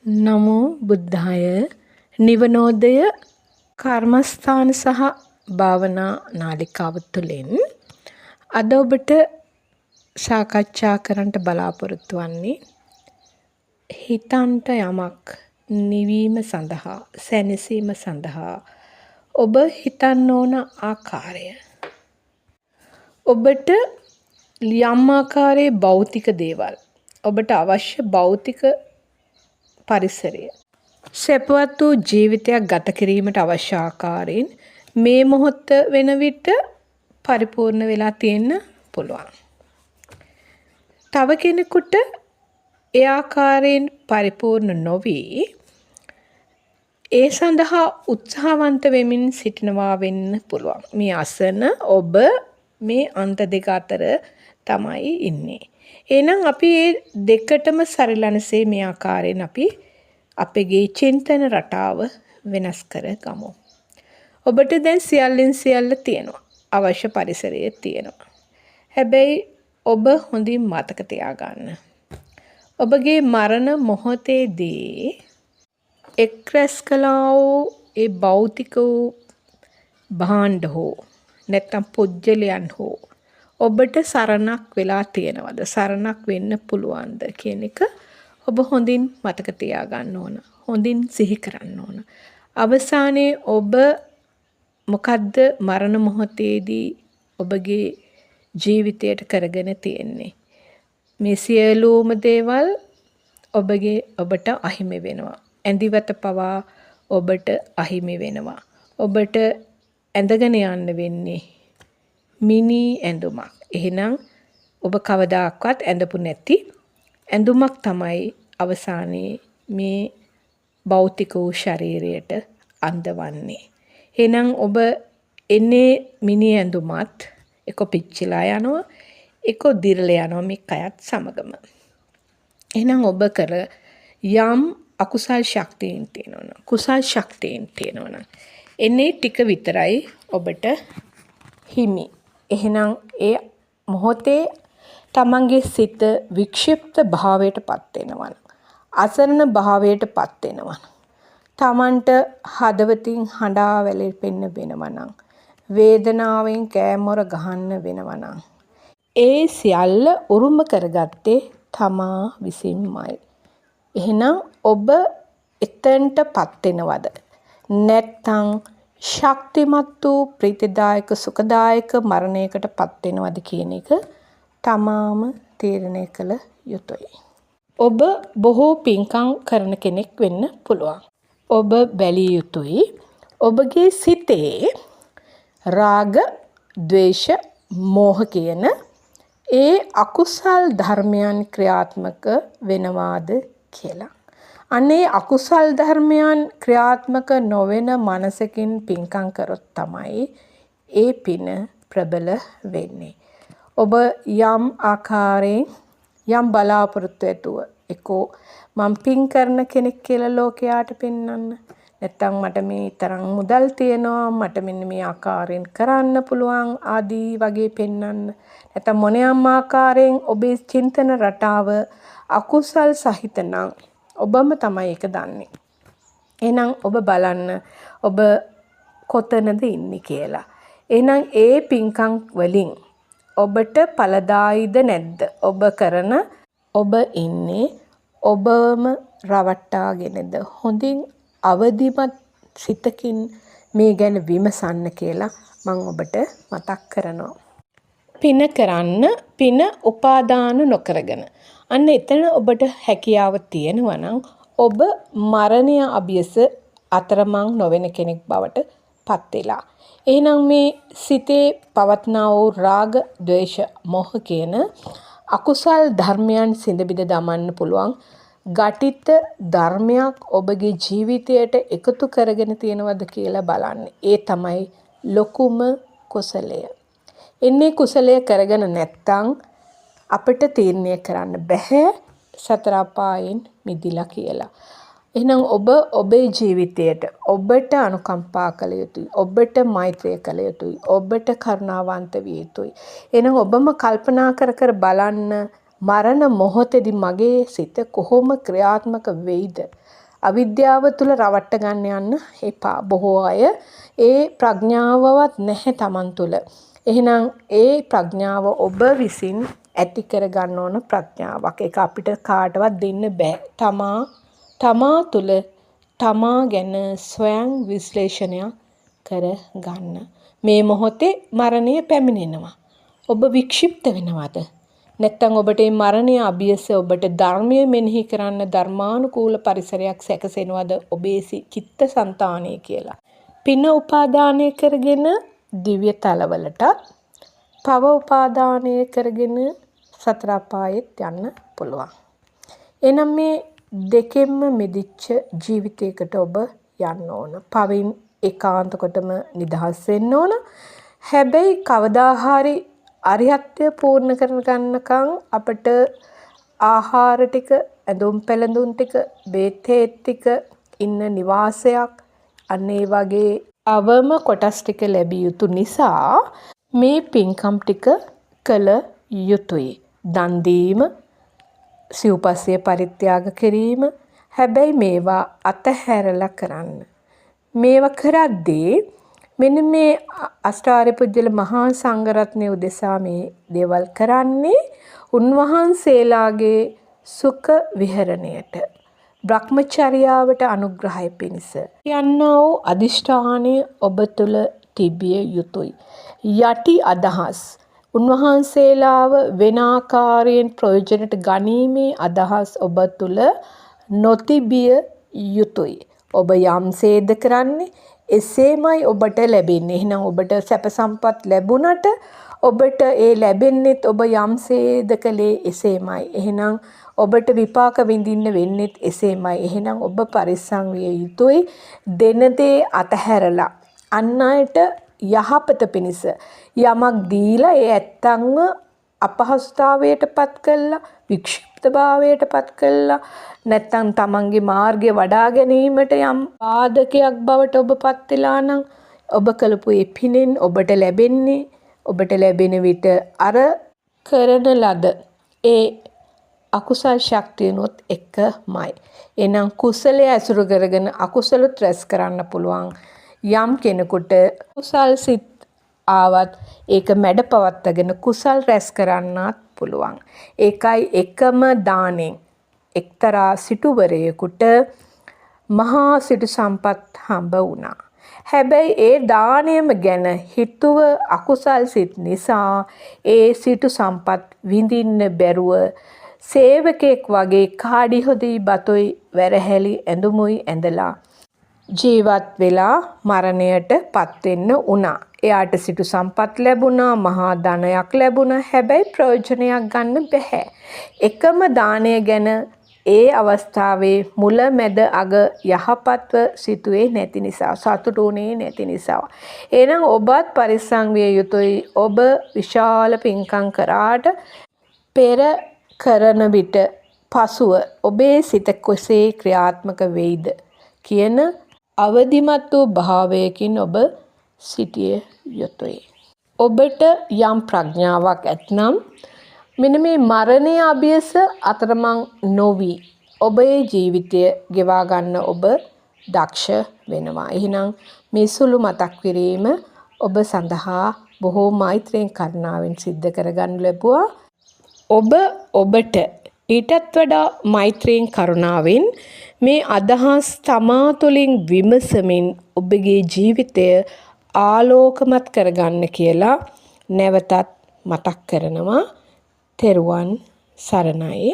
නමෝ බුද්ධාය නිවනෝදය කර්මස්ථාන සහ භාවනා නාලිකාව තුළින් අද ඔබට සාකච්ඡා කරන්නට බලාපොරොත්තු වන්නේ හිතන්ට යමක් නිවීම සඳහා සැනසීම සඳහා ඔබ හිතන්න ඕන ආකාරය. ඔබට යම් ආකාරයේ භෞතික දේවල් ඔබට අවශ්‍ය භෞතික පරිසරය සැපවත් වූ ජීවිතයක් ගත කිරීමට අවශ්‍ය ආකාරයෙන් මේ මොහොත වෙන විට පරිපූර්ණ වෙලා තියෙන්න පුළුවන්. තව කෙනෙකුට ඒ ආකාරයෙන් පරිපූර්ණ නොවි ඒ සඳහා උත්සාහවන්ත වෙමින් සිටිනවා වෙන්න පුළුවන්. මේ අසන ඔබ මේ අන්ත දෙක අතර තමයි ඉන්නේ. එහෙනම් අපි මේ දෙකටම සරිලනසේ මේ ආකාරයෙන් අපි අපගේ චින්තන රටාව වෙනස් කර ගමු. ඔබට දැන් සියල්ලෙන් සියල්ල තියෙනවා. අවශ්‍ය පරිසරය තියෙනවා. හැබැයි ඔබ හොඳින් මතක තියාගන්න. ඔබගේ මරණ මොහොතේදී එක්රැස් කළා වූ ඒ භෞතික වූ භාණ්ඩ හෝ නැත්නම් පුජ්‍යලයන් හෝ ඔබට සරණක් වෙලා තියෙනවද? සරණක් වෙන්න පුළුවන්ද කියන එක ඔබ හොඳින් මතක තියාගන්න ඕන. හොඳින් සිහි කරන්න ඕන. අවසානයේ ඔබ මොකද්ද මරණ මොහොතේදී ඔබගේ ජීවිතයට කරගෙන තියෙන්නේ? මේ සියලුම දේවල් ඔබට අහිමි වෙනවා. ඇඳිවත පවා ඔබට අහිමි වෙනවා. ඔබට ඇඳගෙන යන්න වෙන්නේ මිනි ඇඳුමක්. එහෙනම් ඔබ කවදාකවත් ඇඳපු නැති ඇඳුමක් තමයි අවසානයේ මේ භෞතික වූ ශරීරයට අඳවන්නේ. එහෙනම් ඔබ එන්නේ මිනි ඇඳුමත් එක පිච්චිලා යනවා, එක දිරලා යනවා මේ කයත් සමගම. එහෙනම් ඔබ කර යම් අකුසල් ශක්තියින් තියෙනවනම්, කුසල් ශක්තියින් තියෙනවනම් එන්නේ ටික විතරයි ඔබට හිමි. එහෙනම් ඒ මොහොතේ තමන්ගේ සිත වික්ෂිප්ත භාවයට පත් වෙනවා. අසරණ භාවයට පත් වෙනවා. තමන්ට හදවතින් හඬා වැළපෙන්න වෙනවා නම්, වේදනාවෙන් කෑමොර ගහන්න වෙනවා නම්, ඒ සියල්ල උරුම කරගත්තේ තමා විසින්මයි. එහෙනම් ඔබ එතෙන්ටපත් වෙනවද? නැත්නම් ශක්තිමත් වූ ප්‍රීතිදායක සුඛදායක මරණයකටපත් වෙනවද කියන එක තමාම තීරණය කළ යුතුයි. ඔබ බොහෝ පින්කම් කරන කෙනෙක් වෙන්න පුළුවන්. ඔබ බැලිය යුතුයි ඔබගේ සිතේ රාග, ද්වේෂ, මෝහ කියන ඒ අකුසල් ධර්මයන් ක්‍රියාත්මක වෙනවාද කියලා. අනේ අකුසල් ධර්මයන් ක්‍රියාත්මක නොවන මනසකින් පින්කම් කරොත් තමයි ඒ පින ප්‍රබල වෙන්නේ. ඔබ යම් ආකාරයෙන් යම් බලාපොරොත්තු ඇතුව එකෝ මම පින් කරන කෙනෙක් කියලා ලෝකයාට පෙන්වන්න. නැත්තම් මට මේ තරම් මුදල් තියෙනවා, මට මෙන්න මේ ආකාරයෙන් කරන්න පුළුවන් ආදී වගේ පෙන්වන්න. නැත්තම් මොනියම් ආකාරයෙන් ඔබේ චින්තන රටාව අකුසල් සහිත නම් ඔබම තමයි ඒක දන්නේ. එහෙනම් ඔබ බලන්න ඔබ කොතනද ඉන්නේ කියලා. එහෙනම් ඒ පින්කම් වලින් ඔබට ඵලදායිද නැද්ද? ඔබ කරන ඔබ ඉන්නේ ඔබම රවට්ටාගෙනද? හොඳින් අවදිමත් සිතකින් මේ ගැන විමසන්න කියලා මම ඔබට මතක් කරනවා. පින කරන්න පින උපාදාන නොකරගෙන. අන්න එතන ඔබට හැකියාව තියෙනවා නම් ඔබ මරණය අභියස අතරමං නොවන කෙනෙක් බවට පත් වෙලා. එහෙනම් මේ සිතේ පවත්නා වූ රාග, ද්වේෂ, මෝහ කියන අකුසල් ධර්මයන් සිඳ දමන්න පුළුවන් ගටිත ධර්මයක් ඔබගේ ජීවිතයට එකතු කරගෙන තියෙනවද කියලා බලන්න. ඒ තමයි ලොකුම කුසලය. එන්නේ කුසලය කරගෙන නැත්තම් අපිට තීරණය කරන්න බෑ සතර අපායෙන් මිදිලා කියලා. එහෙනම් ඔබ ඔබේ ජීවිතයට ඔබට අනුකම්පා කළ යුතුයි. ඔබට මෛත්‍රිය කළ යුතුයි. ඔබට කරුණාවන්ත විය යුතුයි. එහෙනම් ඔබම කල්පනා කර බලන්න මරණ මොහොතේදී මගේ සිත කොහොම ක්‍රියාත්මක වෙයිද? අවිද්‍යාව තුල රවට්ට ගන්න යන්න එපා. බොහෝ අය ඒ ප්‍රඥාවවත් නැහැ Taman තුල. එහෙනම් ඒ ප්‍රඥාව ඔබ විසින් ඇති කර ගන්න ඕන ප්‍රඥාවක්. ඒක අපිට කාටවත් දෙන්න බෑ. තමා තුල තමා ගැන ස්වයං විශ්ලේෂණයක් කර ගන්න. මේ මොහොතේ මරණය පැමිණෙනවා. ඔබ වික්ෂිප්ත වෙනවද? නැත්නම් ඔබට මේ මරණය අභියස ඔබට ධර්මයේ මෙනෙහි කරන්න ධර්මානුකූල පරිසරයක් සැකසෙනවද ඔබේ චිත්තසංතානය කියලා. පින උපාදානය කරගෙන දිව්‍ය තලවලට, පව උපාදානය කරගෙන සතර අපායෙත් යන්න පුළුවන්. එනම් මේ දෙකෙන්ම මිදිච්ච ජීවිතයකට ඔබ යන්න ඕන. පවින් ඒකාන්ත කොටම නිදහස් වෙන්න ඕන. හැබැයි කවදා හරි අරිහත්ත්වය පූර්ණ කරගන්නකම් අපිට ආහාර ටික, ඇඳුම් පැළඳුම් ටික, බේත් ටික, ඉන්න නිවාසයක්, අන්න ඒ වගේ අවම කොටස් ටික ලැබිය යුතු නිසා මේ පින්කම් ටික කළ යුතුයි. දන් දීම, සිව්පස්ය පරිත්‍යාග කිරීම. හැබැයි මේවා අතහැරලා කරන්න. මේවා කරද්දී මෙන්න මේ අෂ්ටාර්ය පුජ්‍යල මහා සංඝරත්නය උදෙසා මේ දේවල් කරන්නේ උන්වහන්සේලාගේ සුඛ විහරණයට, බ්‍රහ්මචර්යාවට අනුග්‍රහය පිණිස යන්නා වූ අදිෂ්ඨානය ඔබ තුළ තිබිය යුතුයි. යටි අදහස් උන්වහන්සේලාව වෙන ආකාරයෙන් ප්‍රයෝජනට ගනීමේ අදහස් ඔබ තුළ නොතිබිය යුතුයි. ඔබ යම්සේද කරන්නේ එසේමයි ඔබට ලැබෙන්නේ. එහෙනම් ඔබට සැප සම්පත් ලැබුණට ඔබට ඒ ලැබෙන්නේත් ඔබ යම්සේද කළේ එසේමයි. එහෙනම් ඔබට විපාක විඳින්න වෙන්නේත් එසේමයි. එහෙනම් ඔබ පරිස්සම් විය යුතුයි. දෙන දේ අතහැරලා අන් අයට යහපත පිණිස යමක් දීලා ඒ ඇත්තන්ව අපහසුතාවයටපත් කළා, වික්ෂිප්තභාවයටපත් කළා, නැත්නම් තමන්ගේ මාර්ගය වඩා ගැනීමට යම් ආදකයක් බවට ඔබපත් වෙලා නම් ඔබ කළපු ඒ පිනෙන් ඔබට ලැබෙන්නේ, ඔබට ලැබෙන විට අර කරන ලද ඒ අකුසල් ශක්තියනොත් එකමයි. එහෙනම් කුසලයේ ඇසුරු කරගෙන අකුසලුත් රැස් කරන්න පුළුවන්. යම් කෙනෙකුට කුසල් සිත් ආවත් ඒක මැඩපවත්තගෙන කුසල් රැස් කරන්නත් පුළුවන්. ඒකයි එකම දාණයෙන් එක්තරා සිටුවරයෙකුට මහා සිටු සම්පත් හම්බ වුණා. හැබැයි ඒ දාණයම ගැන හිතුව අකුසල් සිත් නිසා ඒ සිටු සම්පත් විඳින්න බැරුව සේවකෙක් වගේ කාඩි හොදි බතොයි වැරහැලි ඇඳුමුයි ඇඳලා ජීවත් වෙලා මරණයට පත් වෙන්න වුණා. එයාට සිටු සම්පත් ලැබුණා, මහා ධනයක් ලැබුණා. හැබැයි ප්‍රයෝජනයක් ගන්න බැහැ. එකම දාණය ගැන ඒ අවස්ථාවේ මුල මැද අග යහපත්ව සිටුවේ නැති නිසා, සතුටුුනේ නැති නිසා. එහෙනම් ඔබත් පරිස්සම් විය යුතුයි. ඔබ විශාල පින්කම් කරාට පෙර කරන විට පසුව ඔබේ සිත කොසේ ක්‍රියාත්මක වෙයිද කියන අවදිමත් වූ භාවයකින් ඔබ සිටිය යුතුයි. ඔබට යම් ප්‍රඥාවක් ඇතනම් මෙන්න මේ මරණය අභියස අතරමං නොවි ඔබේ ජීවිතය ගෙවා ගන්න ඔබ දක්ෂ වෙනවා. එහෙනම් මේ සුළු මතක් කිරීම ඔබ සඳහා බොහෝ මෛත්‍රියෙන් කරුණාවෙන් සිද්ධ කරගන්න ලැබුවා. ඔබ ඔබට ඊටත් වඩා මෛත්‍රියෙන් කරුණාවෙන් මේ අදහස් තමා තුළින් විමසමින් ඔබගේ ජීවිතය ආලෝකමත් කරගන්න කියලා නැවතත් මතක් කරනවා. තෙරුවන් සරණයි.